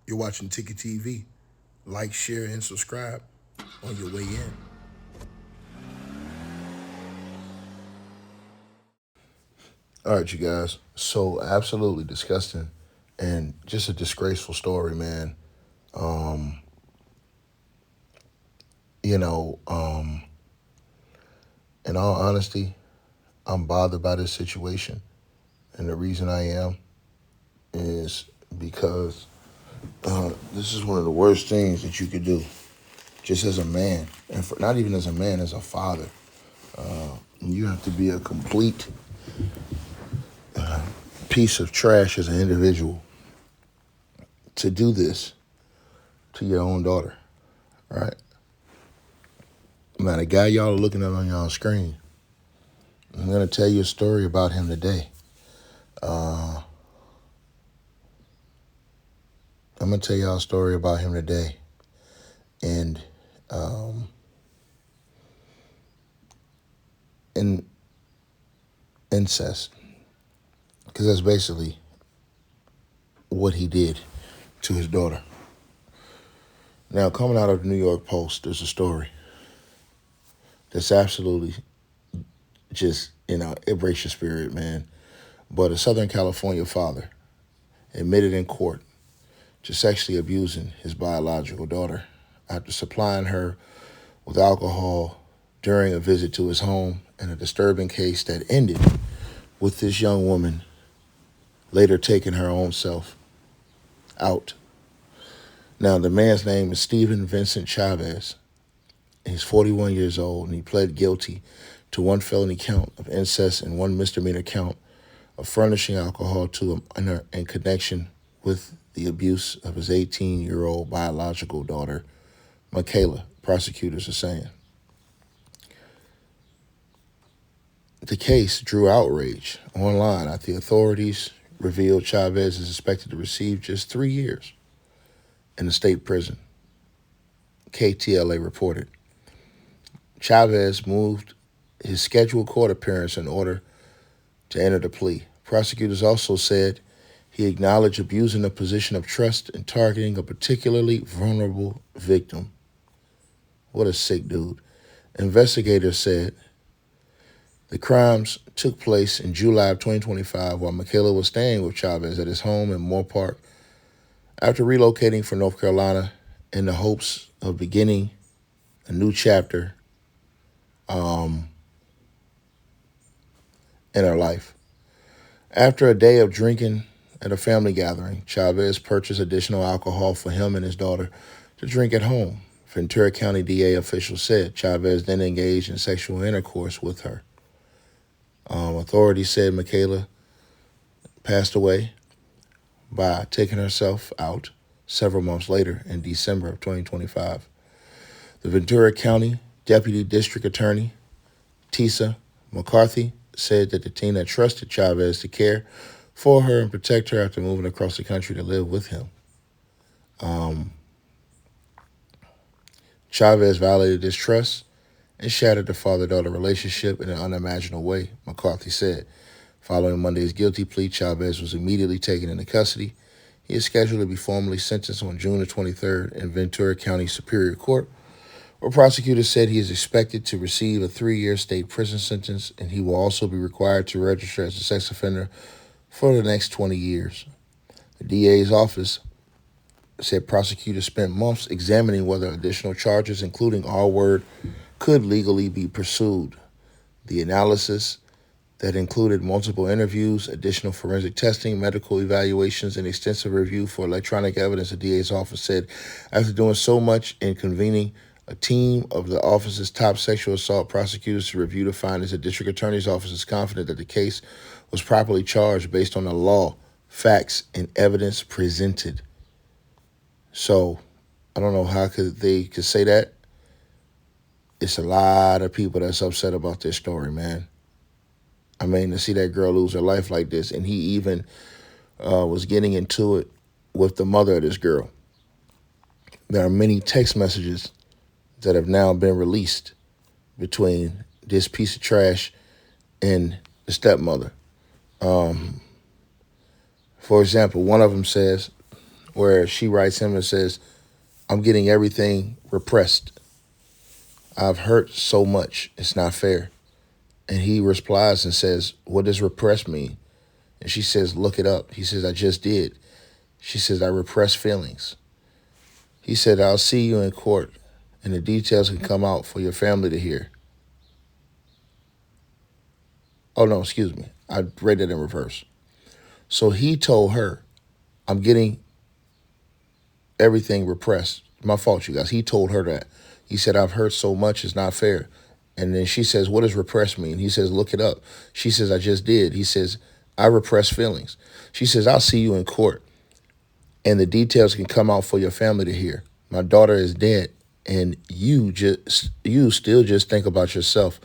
You're watching Ticket TV. Like, share, and subscribe on your way in. All right, you guys. So, absolutely disgusting and just a disgraceful story, man. Um, you know, um, in all honesty, I'm bothered by this situation. And the reason I am is because this is one of the worst things that you could do, just as a man, and not even as a man, as a father. You have to be a complete piece of trash as an individual to do this to your own daughter, right? Now, the guy y'all are looking at on y'all screen, I'm going to tell you a story about him today. I'm going to tell y'all a story about him today. And in incest, because that's basically what he did to his daughter. Now, coming out of the New York Post, there's a story that's absolutely just, it breaks your spirit, man. But a Southern California father admitted in court to sexually abusing his biological daughter after supplying her with alcohol during a visit to his home, in a disturbing case that ended with this young woman later taking her own self out. Now, the man's name is Stephen Vincent Chavez. He's 41 years old, and he pled guilty to one felony count of incest and one misdemeanor count of furnishing alcohol to a minor in connection with the abuse of his 18-year-old biological daughter, Michaela, prosecutors are saying. The case drew outrage online after the authorities revealed Chavez is expected to receive just 3 years in the state prison. KTLA reported. Chavez moved his scheduled court appearance in order to enter the plea. Prosecutors also said he acknowledged abusing a position of trust and targeting a particularly vulnerable victim. What a sick dude. Investigators said the crimes took place in July of 2025 while Michaela was staying with Chavez at his home in Moore Park after relocating from North Carolina in the hopes of beginning a new chapter in her life. After a day of drinking at a family gathering, Chavez purchased additional alcohol for him and his daughter to drink at home. Ventura County DA officials said Chavez then engaged in sexual intercourse with her. Authorities said Michaela passed away by taking herself out several months later in December of 2025. The Ventura County Deputy District Attorney, Tisa McCarthy, said that the teen had trusted Chavez to care for her and protect her after moving across the country to live with him. Chavez violated this trust and shattered the father-daughter relationship in an unimaginable way, McCarthy said. Following Monday's guilty plea, Chavez was immediately taken into custody. He is scheduled to be formally sentenced on June the 23rd in Ventura County Superior Court, where prosecutors said he is expected to receive a 3-year state prison sentence, and he will also be required to register as a sex offender for the next 20 years. The DA's office said prosecutors spent months examining whether additional charges, including R-word, could legally be pursued. The analysis that included multiple interviews, additional forensic testing, medical evaluations, and extensive review for electronic evidence, the DA's office said after doing so much and convening a team of the office's top sexual assault prosecutors to review the findings, the district attorney's office is confident that the case was properly charged based on the law, facts, and evidence presented. So, I don't know how they could say that. It's a lot of people that's upset about this story, man. I mean, to see that girl lose her life like this, and he even was getting into it with the mother of this girl. There are many text messages that have now been released between this piece of trash and the stepmother. For example, one of them says, where she writes him and says, I'm getting everything repressed. I've hurt so much. It's not fair. And he replies and says, what does repress mean? And she says, look it up. He says, I just did. She says, I repress feelings. He said, I'll see you in court and the details can come out for your family to hear. Oh, no, excuse me. I read it in reverse. So he told her, I'm getting everything repressed. My fault, you guys. He told her that. He said, I've hurt so much, it's not fair. And then she says, what does repress mean? He says, look it up. She says, I just did. He says, I repress feelings. She says, I'll see you in court and the details can come out for your family to hear. My daughter is dead and you still just think about yourself.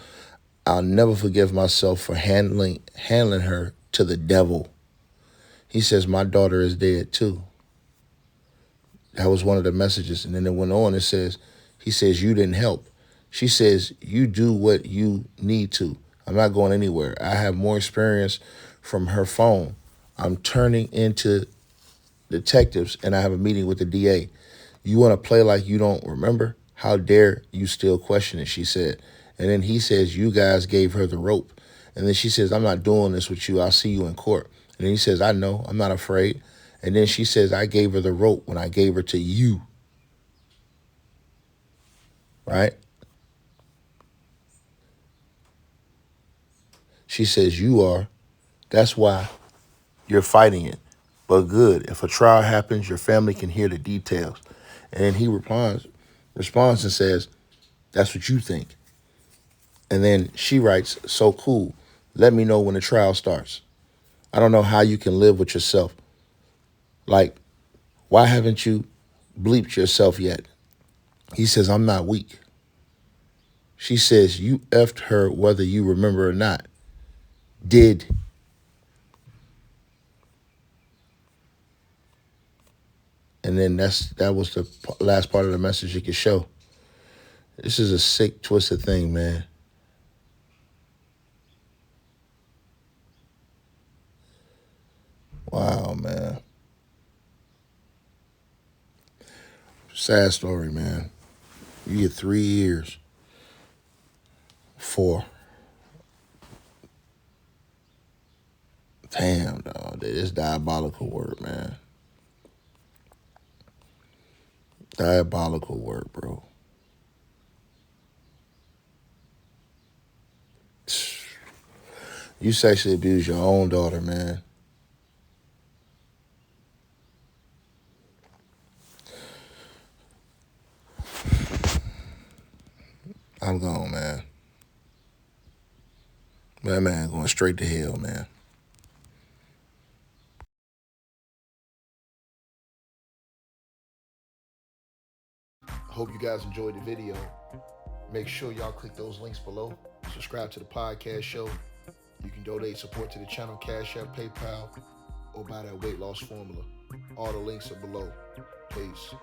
I'll never forgive myself for handling her to the devil. He says, my daughter is dead too. That was one of the messages. And then it went on. He says, you didn't help. She says, you do what you need to. I'm not going anywhere. I have more experience from her phone. I'm turning into detectives and I have a meeting with the DA. You want to play like you don't remember? How dare you still question it, she said. And then he says, you guys gave her the rope. And then she says, I'm not doing this with you. I'll see you in court. And then he says, I know. I'm not afraid. And then she says, I gave her the rope when I gave her to you. Right? She says, you are. That's why you're fighting it. But good. If a trial happens, your family can hear the details. And then he responds and says, that's what you think. And then she writes, so cool. Let me know when the trial starts. I don't know how you can live with yourself. Like, why haven't you bleeped yourself yet? He says, I'm not weak. She says, you effed her whether you remember or not. Did. And then that was the last part of the message you could show. This is a sick, twisted thing, man. Wow, man. Sad story, man. You get 3 years. 4. Damn, dog. It's diabolical work, man. Diabolical work, bro. You sexually abuse your own daughter, man. I'm gone, man. That man going straight to hell, man. Hope you guys enjoyed the video. Make sure y'all click those links below. Subscribe to the podcast show. You can donate support to the channel, Cash App, PayPal, or buy that weight loss formula. All the links are below. Peace.